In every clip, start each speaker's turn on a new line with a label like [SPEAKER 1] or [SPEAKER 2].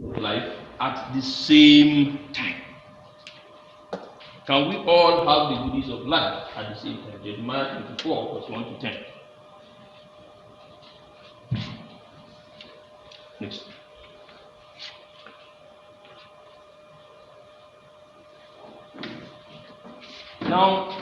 [SPEAKER 1] of life at the same time. Can we all have the goodies of life at the same time? Jeremiah 24, verse 1 to 10. Next. Now,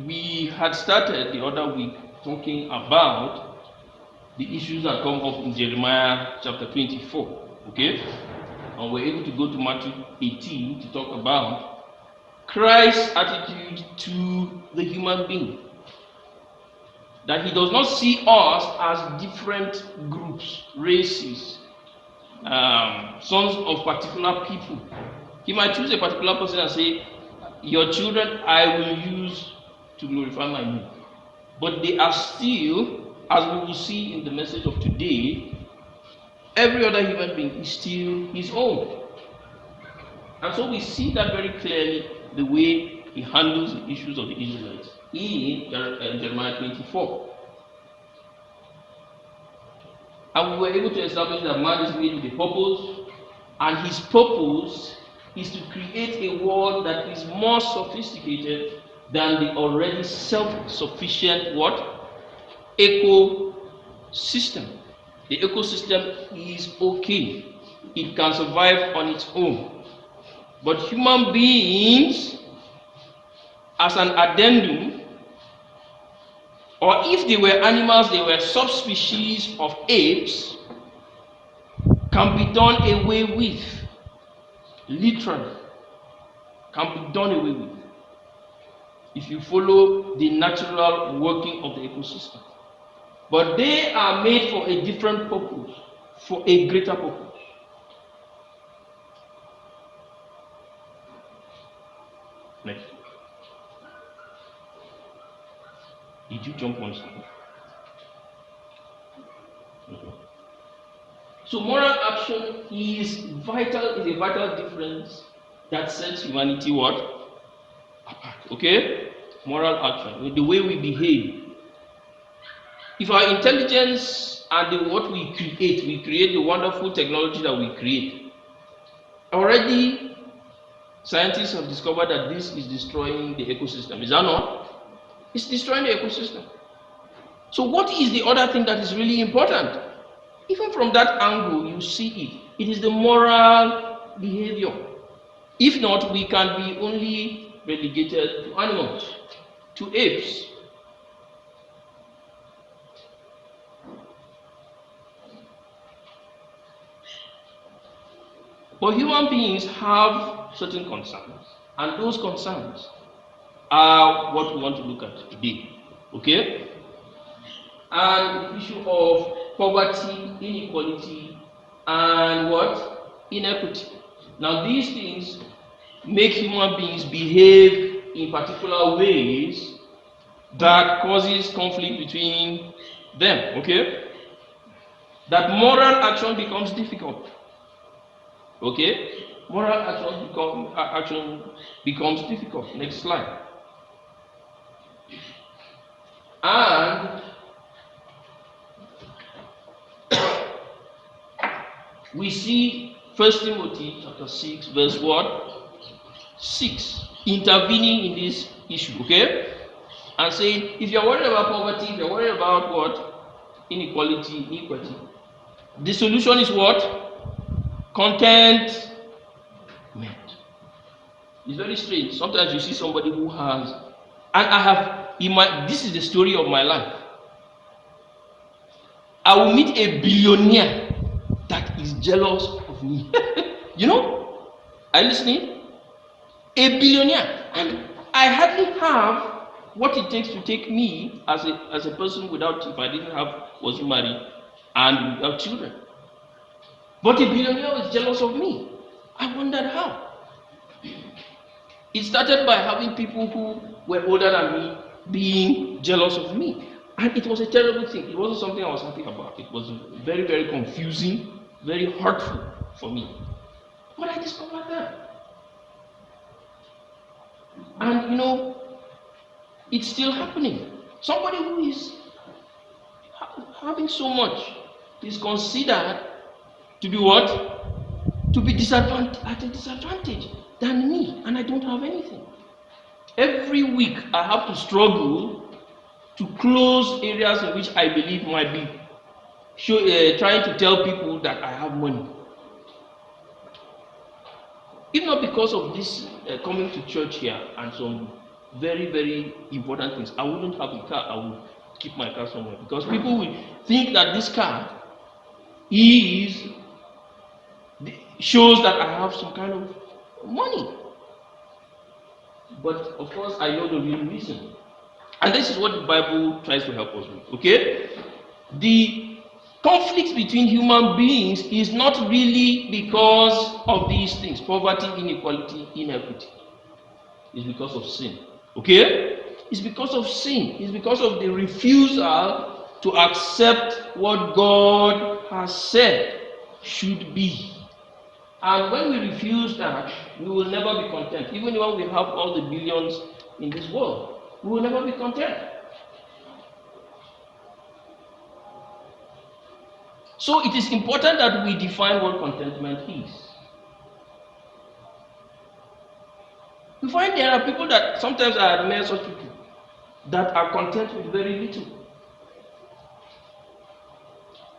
[SPEAKER 1] we had started the other week talking about the issues that come up in Jeremiah chapter 24, okay? And we're able to go to Matthew 18 to talk about Christ's attitude to the human being. That he does not see us as different groups, races, sons of particular people. He might choose a particular person and say, your children I will use to glorify my name. But they are still, as we will see in the message of today, every other human being is still his own. And so we see that very clearly the way he handles the issues of the Israelites in Jeremiah 24. And we were able to establish that man is made with a purpose, and his purpose is to create a world that is more sophisticated than the already self-sufficient what? Ecosystem. The ecosystem is okay. It can survive on its own. But human beings, as an addendum, or if they were animals, they were subspecies of apes, can be done away with. Literally, can be done away with if you follow the natural working of the ecosystem. But they are made for a different purpose, for a greater purpose. Next. Did you jump on something? Okay. So moral action is a vital difference that sets humanity what? Apart. Okay? Moral action, the way we behave. If our intelligence and what we create the wonderful technology that we create. Already, scientists have discovered that this is destroying the ecosystem. Is that not? It's destroying the ecosystem. So what is the other thing that is really important? Even from that angle, you see it. It is the moral behavior. If not, we can be only relegated to animals, to apes. But human beings have certain concerns, and those concerns are what we want to look at today. Okay? And the issue of poverty, inequality, and what? Inequity. Now, these things make human beings behave in particular ways that causes conflict between them. Okay? That moral action becomes difficult. Okay? Moral action becomes difficult. Next slide. And we see 1 Timothy chapter 6, verse what? 6, intervening in this issue, okay? And saying, if you're worried about poverty, if you're worried about what? Inequality, the solution is what? Contentment. It's very strange. Sometimes you see somebody who has, and I have, this is the story of my life. I will meet a billionaire that is jealous of me. You know? Are you listening? A billionaire. And I hardly have what it takes to take me as a person without, if I didn't have, wasn't married, and without children. But a billionaire was jealous of me. I wondered how. It started by having people who were older than me being jealous of me. And it was a terrible thing. It wasn't something I was happy about. It was very, very confusing, very hurtful for me. But I discovered that. And you know, it's still happening. Somebody who is having so much is considered to be what? to be at a disadvantage than me, and I don't have anything. Every week I have to struggle to close areas in which I believe might be trying to tell people that I have money. If not because of this coming to church here and some very, very important things, I wouldn't have a car. I would keep my car somewhere, because people will think that this car shows that I have some kind of money. But of course, I know the real reason. And this is what the Bible tries to help us with. Okay? The conflict between human beings is not really because of these things: poverty, inequality, inequity. It's because of sin. Okay? It's because of sin. It's because of the refusal to accept what God has said should be. And when we refuse that, we will never be content. Even when we have all the billions in this world, we will never be content. So it is important that we define what contentment is. You find there are people that sometimes I admire, such people that are content with very little.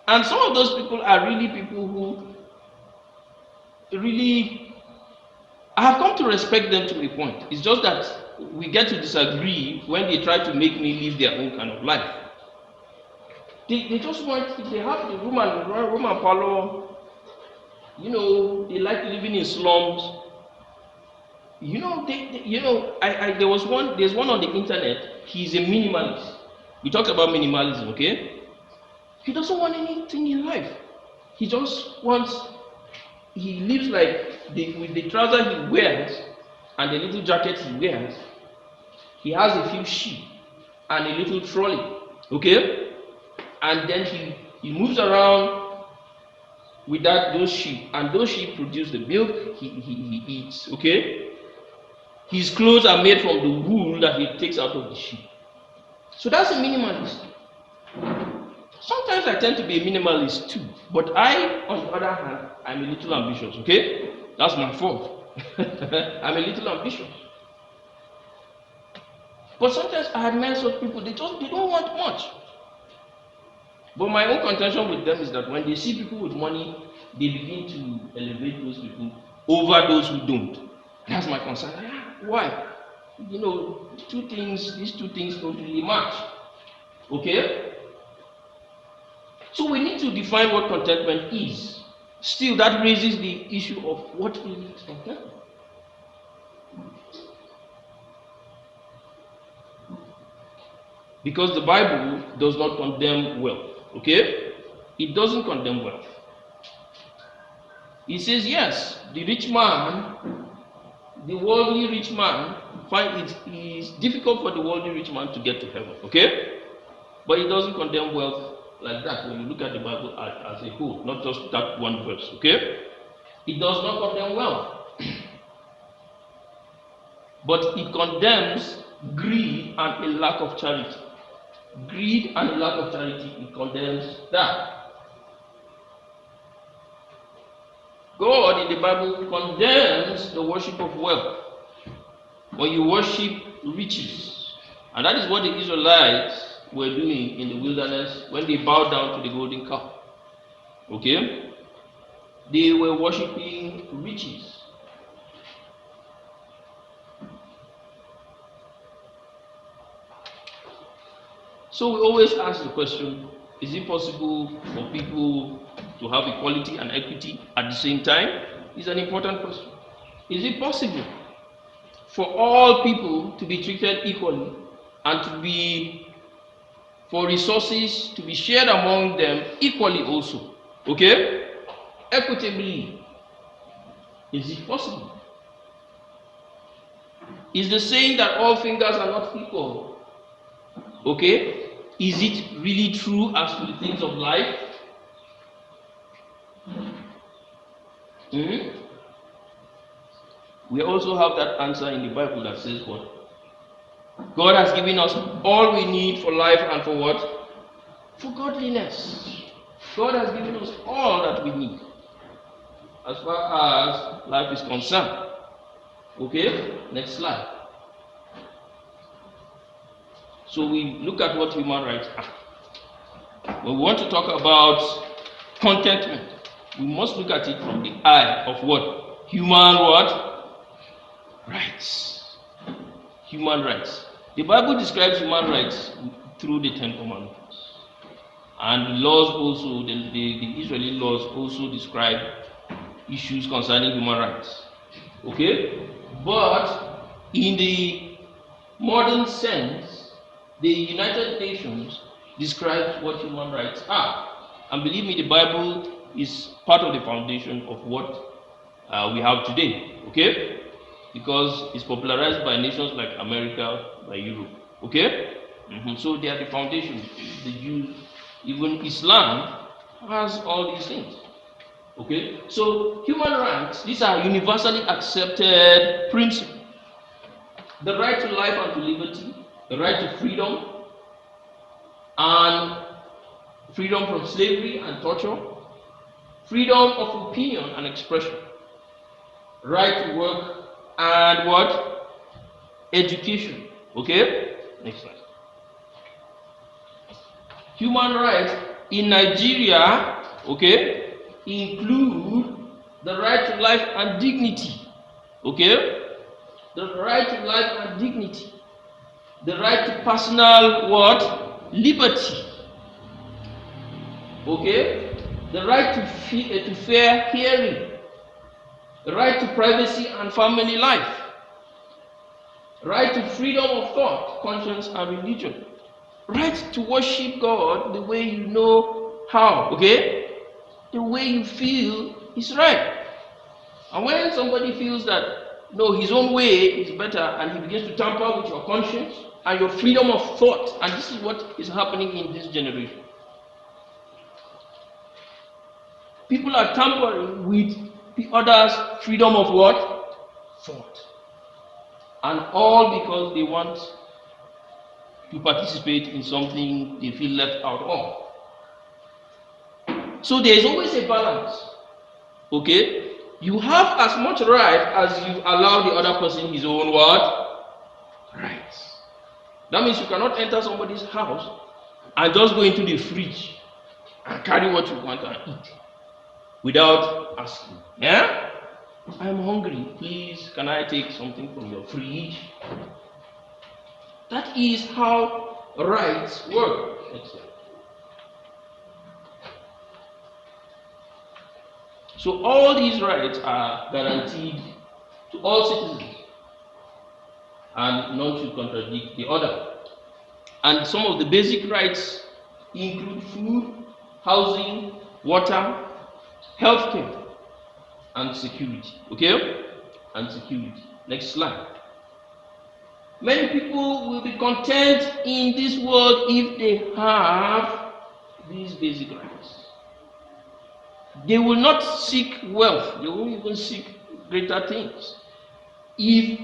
[SPEAKER 1] And some of those people are really people who really, I have come to respect them to a point. It's just that we get to disagree when they try to make me live their own kind of life. They just want, if they have the room and parlor, they like living in slums. There's one on the internet. He's a minimalist. We talked about minimalism, okay? He doesn't want anything in life. He just wants. He lives like with the trousers he wears and the little jacket he wears. He has a few sheep and a little trolley, okay? And then he moves around with those sheep, and those sheep produce the milk he eats, okay? His clothes are made from the wool that he takes out of the sheep. So that's a minimalist. Sometimes I tend to be a minimalist too, but I, on the other hand, I'm a little ambitious, okay? That's my fault. I'm a little ambitious. But sometimes I admire such people, they don't want much. But my own contention with them is that when they see people with money, they begin to elevate those people over those who don't. That's my concern. Why? These two things don't really match. Okay? So we need to define what contentment is. Still, that raises the issue of what really is contentment. Because the Bible does not condemn wealth. Okay? It doesn't condemn wealth. It says, yes, the rich man, the worldly rich man, it is difficult for the worldly rich man to get to heaven. Okay? But it doesn't condemn wealth like that when you look at the Bible as a whole, not just that one verse. Okay? It does not condemn wealth. But it condemns greed and a lack of charity. Greed and a lack of charity, it condemns that. God in the Bible condemns the worship of wealth. When you worship riches. And that is what the Israelites were doing in the wilderness when they bowed down to the golden calf. Okay? They were worshiping riches. So we always ask the question, is it possible for people to have equality and equity at the same time? It's an important question. Is it possible for all people to be treated equally and for resources to be shared among them equally also? Okay? Equitably. Is it possible? Is the saying that all fingers are not equal? Okay? Is it really true as to the things of life? We also have that answer in the Bible that says what? God has given us all we need for life and for what? For godliness. God has given us all that we need. as far as life is concerned. Okay, next slide. So we look at what human rights are. When we want to talk about contentment, we must look at it from the eye of what? Human what? Rights. Human rights. The Bible describes human rights through the Ten Commandments. And laws also, the Israeli laws also describe issues concerning human rights. Okay? But in the modern sense, the United Nations describes what human rights are. And believe me, the Bible is part of the foundation of what we have today. Okay? Because it's popularized by nations like America, by Europe. Okay? So they are the foundation. The Jews, even Islam has all these things. Okay? So human rights, these are universally accepted principles. The right to life and to liberty, the right to freedom, and freedom from slavery and torture, freedom of opinion and expression, right to work, and what? Education. Okay? Next slide. Human rights in Nigeria, okay, include the right to life and dignity. Okay? The right to life and dignity. The right to personal what? Liberty. Okay? The right to fair hearing. The right to privacy and family life. Right to freedom of thought, conscience, and religion. Right to worship God the way you know how. Okay? The way you feel is right. And when somebody feels that no, his own way is better, and he begins to tamper with your conscience and your freedom of thought, and this is what is happening in this generation. People are tampering with the others' freedom of what? Thought. And all because they want to participate in something they feel left out of. So there is always a balance. Okay? You have as much right as you allow the other person his own what? Rights. That means you cannot enter somebody's house and just go into the fridge and carry what you want and eat without asking. Yeah? I'm hungry. Please, can I take something from your fridge? That is how rights work. Excellent. So all these rights are guaranteed to all citizens, and none should contradict the other. And some of the basic rights include food, housing, water, healthcare, and security. Okay? And security. Next slide. Many people will be content in this world if they have these basic rights. They will not seek wealth, they won't even seek greater things if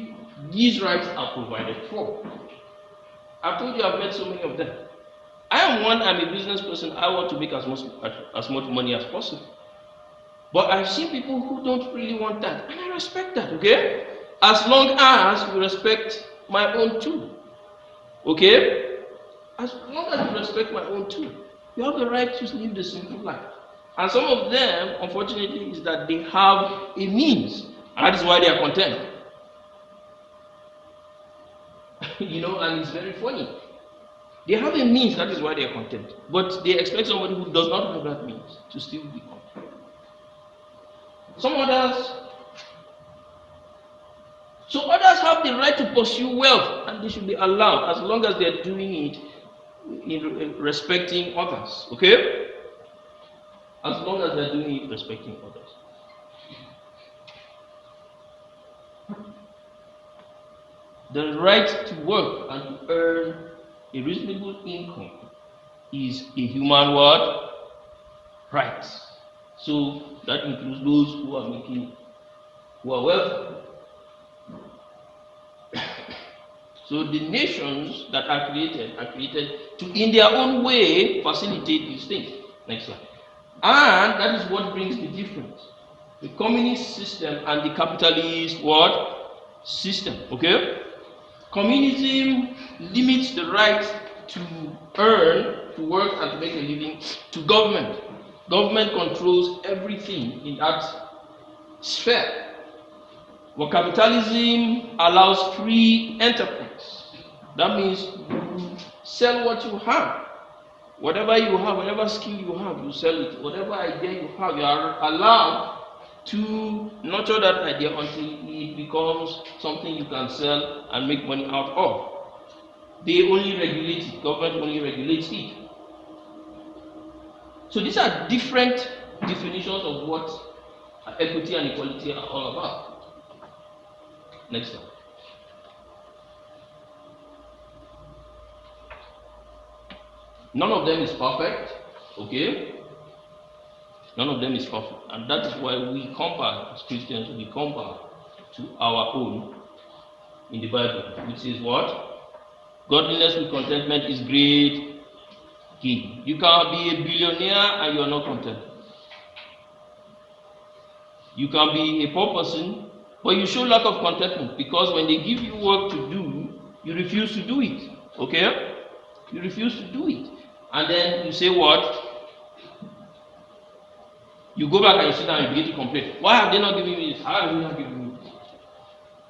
[SPEAKER 1] these rights are provided for. I've told you I've met so many of them. I'm a business person, I want to make as much money as possible. But I've seen people who don't really want that, and I respect that, okay? As long as you respect my own too. Okay? As long as you respect my own too, you have the right to live the simple life. And some of them, unfortunately, is that they have a means, and that is why they are content. And it's very funny. They have a means, that is why they are content. But they expect somebody who does not have that means to still be content. So others have the right to pursue wealth, and they should be allowed as long as they are doing it in respecting others. Okay? As long as they are doing it respecting others. The right to work and to earn a reasonable income is a human right. So that includes those who are wealthy. So the nations that are created to, in their own way, facilitate these things. Next slide. And that is what brings the difference. the communist system and the capitalist what? System. Okay? Communism limits the right to earn, to work and to make a living to government. Government controls everything in that sphere. But capitalism allows free enterprise. That means you sell what you have. Whatever you have, whatever skill you have, you sell it. Whatever idea you have, you are allowed to nurture that idea until it becomes something you can sell and make money out of. They only regulate it, government only regulates it. So these are different definitions of what equity and equality are all about. Next one. None of them is perfect, okay? None of them is perfect. And that is why we compare, as Christians, we compare to our own in the Bible, which is what? Godliness with contentment is great gain. You can be a billionaire and you are not content. You can be a poor person, but you show lack of contentment because when they give you work to do, you refuse to do it. Okay? You refuse to do it. And then you say what? You go back and you sit down and you begin to complain. Why have they not given me this? How have they not given me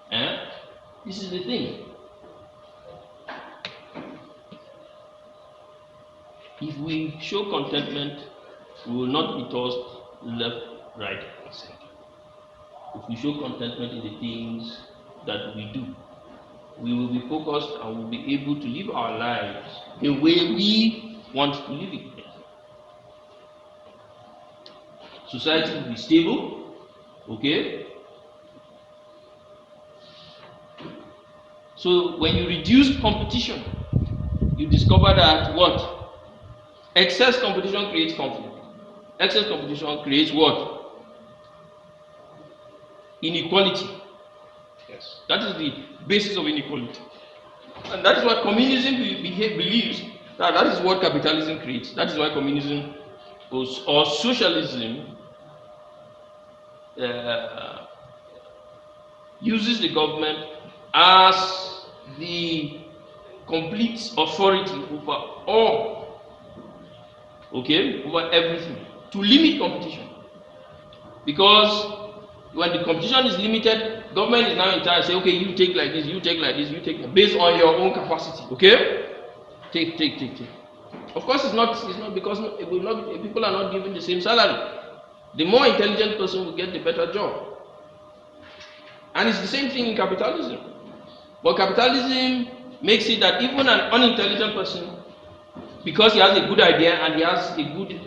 [SPEAKER 1] this? This is the thing. If we show contentment, we will not be tossed left, right, and center. If we show contentment in the things that we do, we will be focused and will be able to live our lives the way we want to live it. Society will be stable, okay? So when you reduce competition, you discover that what? Excess competition creates conflict. Excess competition creates what? Inequality. Yes. That is the basis of inequality. And that is why communism believes that that is what capitalism creates. That is why communism or socialism uses the government as the complete authority over all, okay, over everything, to limit competition. Because when the competition is limited, government is now in charge. Say, okay, you take like this, you take like this, you take like, based on your own capacity. Okay, take. Of course, it's not because it will not. People are not given the same salary. The more intelligent person will get the better job. And it's the same thing in capitalism. But capitalism makes it that even an unintelligent person, because he has a good idea and he has a good,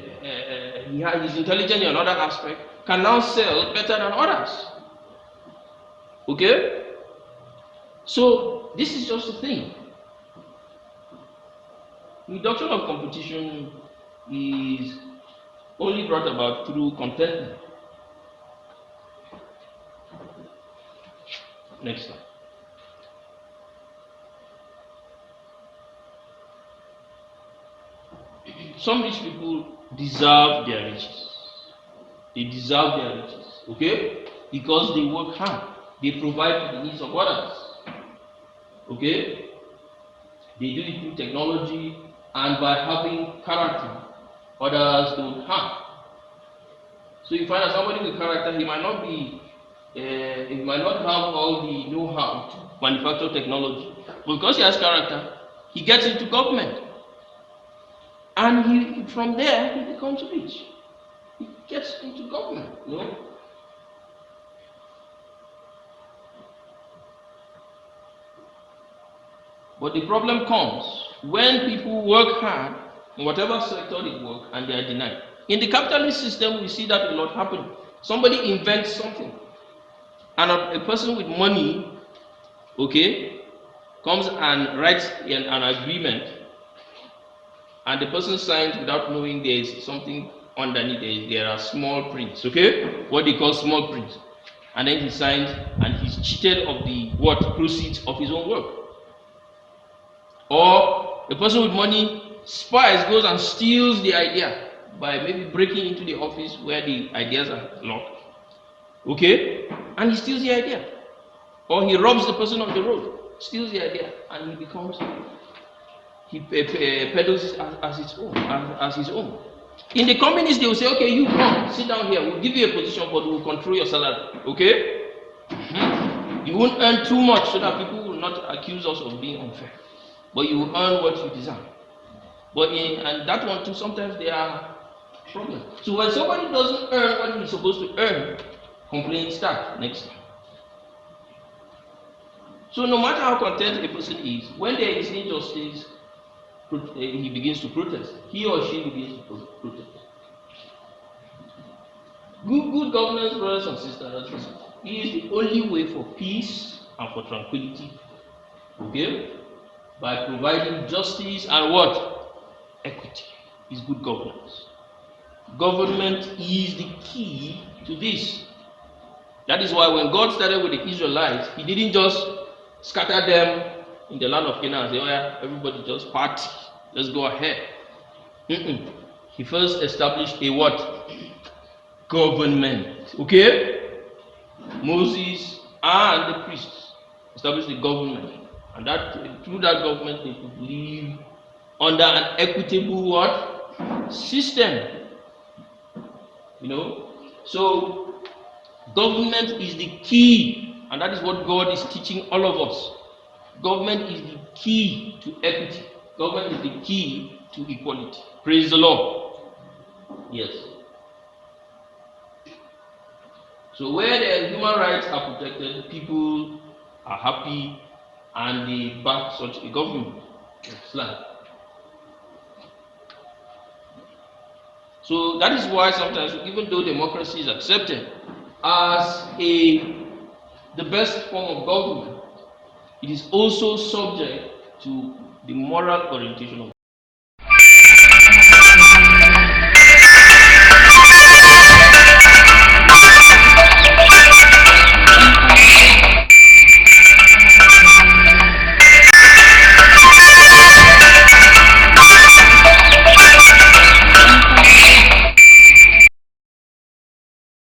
[SPEAKER 1] he's intelligent in another aspect, can now sell better than others. Okay? So this is just the thing. Reduction of competition is only brought about through contentment. Next slide. Some rich people deserve their riches. They deserve their riches, okay? Because they work hard. They provide for the needs of others, okay? They do it through technology and by having character others don't have. So you find that somebody with character, he might not have all the know-how to manufacture technology. But because he has character, he gets into government. And from there, he becomes rich. He gets into government, you know. But the problem comes when people work hard in whatever sector they work and they are denied. In the capitalist system, we see that a lot happen. Somebody invents something, and a person with money, okay, comes and writes an agreement, and the person signs without knowing there is something underneath. There are small prints, okay, what they call small prints, and then he signs and he's cheated of the proceeds of his own work. Or the person with money spies, goes and steals the idea by maybe breaking into the office where the ideas are locked, Okay? And he steals the idea. Or he robs the person on the road, steals the idea, and he becomes, he peddles it as his own, as his own. In the communists, they will say, okay, you come, sit down here, we'll give you a position, but we'll control your salary. Okay? You won't earn too much so that people will not accuse us of being unfair. But you will earn what you deserve. And that one too, sometimes there are problems. So when somebody doesn't earn what he's supposed to earn, complaints start next time. So no matter how content a person is, when there is injustice, he begins to protest. He or she begins to protest. Good governance, brothers and sisters, is the only way for peace and for tranquility. Okay? By providing justice and what? Equity is good governance. Government is the key to this. That is why when God started with the Israelites, he didn't just scatter them in the land of Canaan and say, oh yeah, everybody just party, let's go ahead. He first established a what? Government. Okay? Moses and the priests established the government. And that through that government they could live under an equitable what? System. You know? So government is the key, and that is what God is teaching all of us. Government is the key to equity. Government is the key to equality. Praise the Lord. Yes. So where the human rights are protected, people are happy and they back such a government. So that is why sometimes, even though democracy is accepted as the best form of government, it is also subject to the moral orientation of